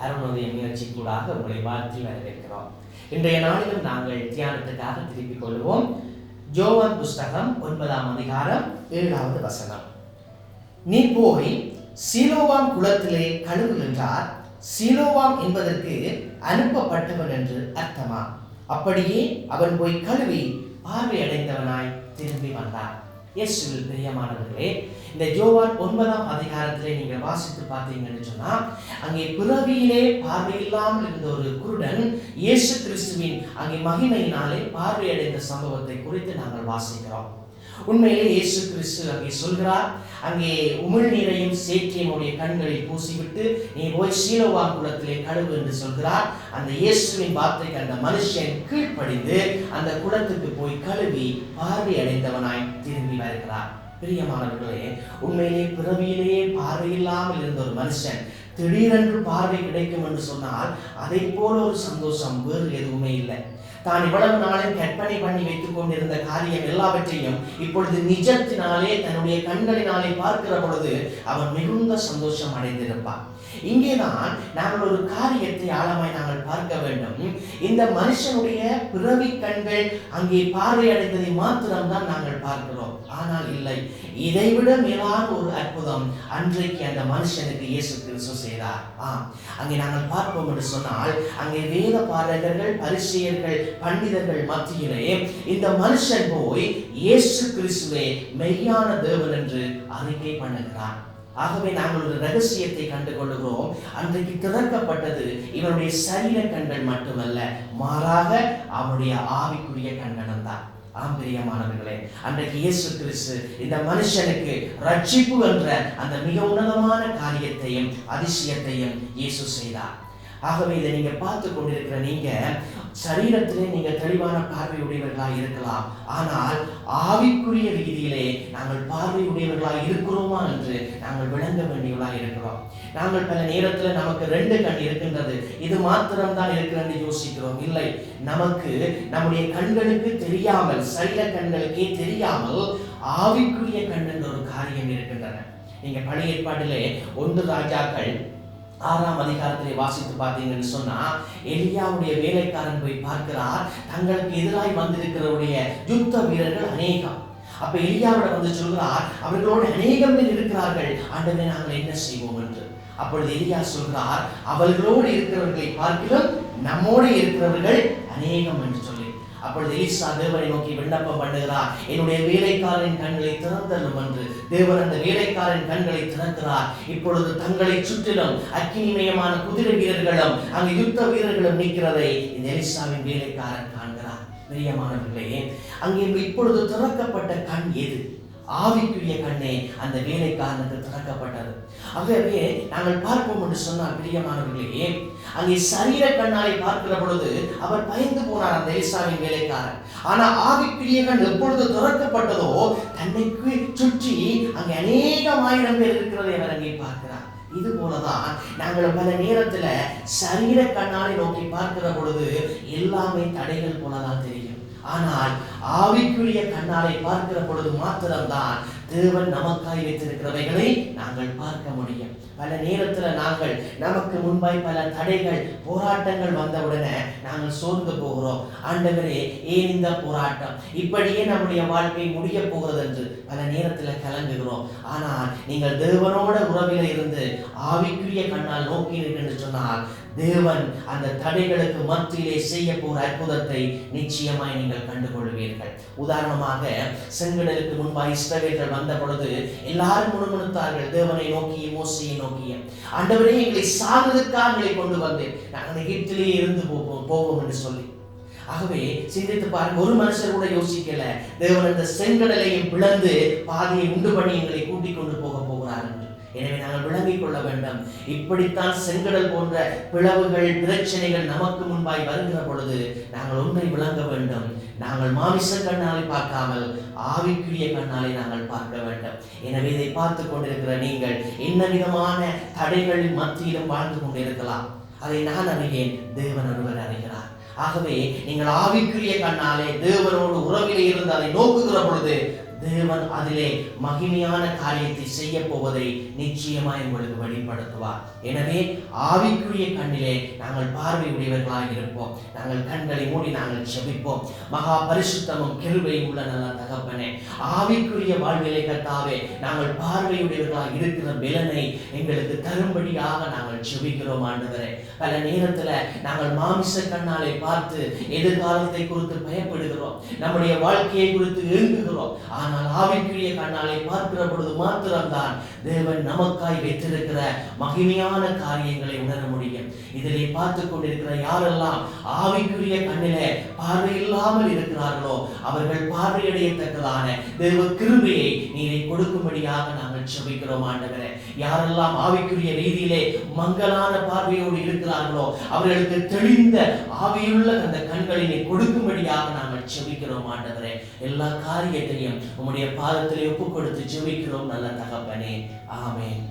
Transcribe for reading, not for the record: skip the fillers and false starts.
அருணோதய முயற்சி கூடாக உங்களை வாழ்த்தி வரவேற்கிறோம். இன்றைய நாளிலும் நாங்கள் தியானத்துக்காக திருப்பிக் கொள்வோம். யோவான் புஸ்தகம் 9ஆம் அதிகாரம் 7வது வசனம். நீ போய் சீலோவாம் குளத்திலே கழுவு என்றார். சீலோவாம் என்பதற்கு அனுப்பப்பட்டவன் என்று அர்த்தமா. அப்படியே அவன் போய் கழுவி பார்வை அடைந்தவனாய் திரும்பி வந்தான். இயேசுவில் பிரியமானவர்களே, இந்த யோவான் 9ஆம் அதிகாரத்திலே நீங்கள் வாசித்து பார்த்தீங்கன்னு சொன்னா, அங்கே பிறவியிலே பார்வையில்லாமல் இருந்த ஒரு குருடன் இயேசு கிறிஸ்துவின் அங்கே மகிமையினாலே பார்வையடைந்த சம்பவத்தை குறித்து நாங்கள் வாசிக்கிறோம். உண்மையிலே இயேசு கிறிஸ்து அங்கே சொல்கிறார், அங்கே உமிழ்நீரையும் சேற்றையும் உடைய கண்களில் பூசிவிட்டு நீ போய் சீலோவாம் குளத்திலே கழுவு என்று சொல்கிறார். அந்த இயேசுவின் வார்த்தைக்கு அந்த மனுஷன் கீழ்ப்படிந்து அந்த குளத்துக்கு போய் கழுவி பார்வை அடைந்தவனாய் திரும்பி வருகிறார். பிரியமானவர்களே, உண்மையிலே பிறவியிலேயே பார்வையில்லாமல் இருந்த ஒரு மனுஷன் திடீரென்று பார்வை கிடைக்கும் என்று சொன்னால் அதை போல ஒரு சந்தோஷம் வேறு எதுவுமே இல்லை. தான் இவ்வளவு நாளும் கற்பனை பண்ணி வைத்துக் கொண்டிருந்த காரியம் எல்லாவற்றையும் இப்பொழுது நிஜத்தினாலே தன்னுடைய கண்களினாலே பார்க்கிற பொழுது அவன் மிகுந்த சந்தோஷம் அடைந்திருப்பான். இங்கேதான் நாங்கள் ஒரு காரியத்தை ஆழமாய் நாங்கள் பார்க்க வேண்டும். இந்த மனுஷனுடைய பிறவி கண்கள் அங்கே பார்வையடைந்ததை மாத்திரம்தான் நாங்கள் பார்க்கிறோம். ஆனால் இல்லை, இதைவிட மேலான ஒரு அற்புதம் அன்றைக்கு அந்த மனுஷனுக்கு இயேசு கிறிஸ்து செய்தார். அங்கே நாங்கள் பார்ப்போம் என்று சொன்னால், அங்கே வேத பாரகர்கள், பரிசேயர்கள், பண்டிதர்கள் மத்தியிலே இந்த மனுஷன் போய் இயேசு கிறிஸ்துவே மெய்யான தேவன் என்று அறிக்கை பண்ணுகிறார். ஆகவே நாங்கள் ஒரு ரகசியத்தை கண்டு கொள்கிறோம். அன்றைக்கு திறக்கப்பட்டது இவனுடைய சரீர கண்கள் மட்டுமல்ல, மாறாக அவனுடைய ஆவிக்குரிய கண்களும் தான். ஆம்பிரியமானவர்களே, அன்றைக்கு இயேசு கிறிஸ்து இந்த மனுஷனுக்கு ரட்சிப்பு என்ற அந்த மிக உன்னதமான காரியத்தையும் அதிசயத்தையும் இயேசு செய்தார். ஆகவே இதை நீங்க பார்த்து கொண்டிருக்கிற நீங்க சரீரத்திலே நீங்க தெளிவான பார்வையுடையவர்களாக இருக்கலாம். ஆனால் ஆவிக்குரிய ரீதியிலே நாங்கள் பார்வையுடையவர்களாக இருக்கிறோமா என்று நாங்கள் விளங்க வேண்டியவர்களாக இருக்கிறோம். நாங்கள் பல நேரத்தில் நமக்கு 2 கண் இருக்கின்றது, இது மாத்திரம்தான் இருக்கிறது யோசிக்கிறோம். இல்லை, நமக்கு நம்முடைய கண்களுக்கு தெரியாமல், சரீர கண்களுக்கே தெரியாமல் ஆவிக்குரிய கண் என்ற ஒரு காரியம் இருக்கின்றன. நீங்க பழைய ஏற்பாட்டிலே 1 ராஜாக்கள் 6ஆம் அதிகாரத்திலே வாசித்து பார்த்தீங்கன்னு சொன்னா, எலியாவுடைய வேலைக்காரன் போய் பார்க்கிறார், தங்களுக்கு எதிராய் வந்திருக்கிறவருடைய யுத்த வீரர்கள் அநேகம். அப்ப எலியாவிட வந்து சொல்கிறார், அவர்களோடு அநேகம் பேர் இருக்கிறார்கள், ஆண்டவரே நாங்கள் என்ன செய்வோம் என்று. அப்பொழுது எலியா சொல்கிறார், அவர்களோடு இருக்கிறவர்களை பார்க்கிறோம், நம்மோடு இருக்கிறவர்கள் அநேகம் என்று சொல்லி. அப்பொழுது எலிசா தேவனை நோக்கி விண்ணப்பம் பண்ணுகிறார், என்னுடைய வேலைக்காரன் கண்களை திறந்தரும் என்று. தேவன் அந்த வேலைக்காரன் கண்களை திறக்கிறார். இப்பொழுது தங்களை சுற்றிலும் அக்கினிமயமான குதிரை வீரர்களும் அங்கு யுத்த வீரர்களும் நிற்கிறதை இந்த எலிசாவின் வேலைக்காரன் காண்கிறார். பிரியமானவர்களே, அங்கே இப்பொழுது திறக்கப்பட்ட கண் எது? ஆவிக்குரிய கண்ணே அந்த வேலைக்காரனுக்கு திறக்கப்பட்டது. ஆகவே நாங்கள் பார்ப்போம் என்று சொன்னால், பிரியமானவர்களே, அங்கே சரீர கண்ணாலை பார்க்கிற பொழுது அவர் பயந்து போனார் அந்த எலிசாவின் வேலைக்காரன். ஆனா ஆவிக்குரிய கண் எப்பொழுது திறக்கப்பட்டதோ தன்னை சுற்றி அங்கே அநேகமாயிரம் பேர் இருக்கிறதை அவர் அங்கே பார்க்கிறார். இது போலதான் நாங்கள் பல நேரத்துல சரீர கண்ணாலை நோக்கி பார்க்கிற பொழுது எல்லாமே தடைகள் போலதான் தெரியும். ஆனால் ஆவிக்குரிய கண்ணாலை பார்க்கிற பொழுது மாத்திரம்தான் தேவன் நமக்காய் வைத்திருக்கிறவைகளை நாங்கள் பார்க்க முடியும். பல நேரத்துல நாங்கள் நமக்கு முன்பாய் பல தடைகள், போராட்டங்கள் வந்தவுடனே நாங்கள் சோர்ந்து போகிறோம். ஆண்டவரே, ஏன் இந்த போராட்டம், இப்படியே நம்முடைய வாழ்க்கை முடிய போகிறது என்று பல நேரத்துல கலங்குகிறோம். ஆனால் நீங்கள் தேவனோட உறவில இருந்து ஆவிக்குரிய கண்ணால் நோக்கினீர்கள் என்று சொன்னால், தேவன் அந்த தடைகளுக்கு மத்தியிலே செய்ய போகிற அற்புதத்தை நிச்சயமாய் நீங்கள் கண்டுகொள்வீர்கள். உதாரணமாக, செங்கடலுக்கு முன்பாக இஸ்ரவேலர்கள் வந்த பொழுது எல்லாரும் முணுமுணுத்தார்கள், தேவனை நோக்கி, மோசேயை நோக்கி, ஆண்டவரே எங்களை சாகிறதுக்காக கொண்டு வந்து நாங்கள் எகிப்திலே இருந்து போவோம் என்று சொல்லி. ஆகவே சிந்தித்து பாருங்க, ஒரு மனுஷர் கூட யோசிக்கல, தேவன் அந்த செங்கடலையும் பிளந்து பாதியை உண்டு பண்ணி எங்களை கூட்டிக் கொண்டு போக போகிறார் என்று. எனவே நாங்கள் விளங்கிக் கொள்ள வேண்டும், இப்படித்தான் செங்கடல் போன்ற பிளவுகள், பிரச்சனைகள் நமக்கு முன்பாய் வருகிற பொழுது நாங்கள் ஒன்றை விளங்க வேண்டும், நாங்கள் மாமிச கண்ணாலை பார்க்காமல் ஆவிக்குரிய கண்ணாலை நாங்கள் பார்க்க வேண்டும். எனவே இதை பார்த்து கொண்டிருக்கிற நீங்கள் என்ன விதமான தடைகளின் மத்தியிலும் வாழ்ந்து கொண்டிருக்கலாம், அதை நான் அறியேன், தேவன் ஒருவர் அறிகிறார். ஆகவே நீங்கள் ஆவிக்குரிய கண்ணாலே தேவனோடு உறவிலே இருந்து அதை நோக்குகிற பொழுது தேவன் அதிலே மகிமையான காரியத்தை செய்ய போவதை நிச்சயமாய் உங்களுக்கு வெளிப்படுத்துவார். எனவே ஆவிக்குரிய கண்ணிலே நாங்கள் பார்வை உடையவர்களாக இருப்போம். நாங்கள் கண்களை மூடி நாங்கள் செபிப்போம். மகா பரிசுத்தமும் கிருபையும் உள்ள நல்ல தகப்பனே, ஆவிக்குரிய வாழ்விலே கர்த்தாவே நாங்கள் பார்வையுடையவர்களாக இருக்கிற பலனை எங்களுக்கு தரும்படியாக நாங்கள் செபிக்கிறோம் ஆண்டவரே. பல நேரத்தில் நாங்கள் மாமிச கண்ணாலே பார்த்து எதிர்காலத்தை குறித்து பயப்படுகிறோம், நம்முடைய வாழ்க்கையை குறித்து ஏங்குகிறோம். ஆனால் ஆவிக்குரிய கண்ணாலே பார்க்கிற பொழுது மாத்திரம்தான் தேவன் நமக்காய் வைத்திருக்கிற மகிமையான காரியங்களை உணர முடியும். இதிலே பார்த்து கொண்டிருக்கிற யாரெல்லாம் ஆவிக்குரிய கண்ணிலே பார்வை இல்லாமல் இருக்கிறார்களோ அவர்கள் பார்வையடையத்தக்கதான தேவ கிருபையை நீரை கொடுக்கும்படியாக நாங்கள் செபிக்கிறோம் ஆண்டவரே. யாரெல்லாம் ஆவிக்குரிய ரீதியிலே மங்கலான பார்வையோடு இருக்கிறார்களோ அவர்களுக்கு தெளிந்த ஆவியுள்ள அந்த கண்களினை கொடுக்கும்படியாக நாங்கள் செபிக்கிறோம் ஆண்டவரே. எல்லா காரியத்தையும் உம்முடைய பாதத்திலே ஒப்புக் கொடுத்து செபிக்கிறோம் நல்ல தகப்பனே. ஆமென்.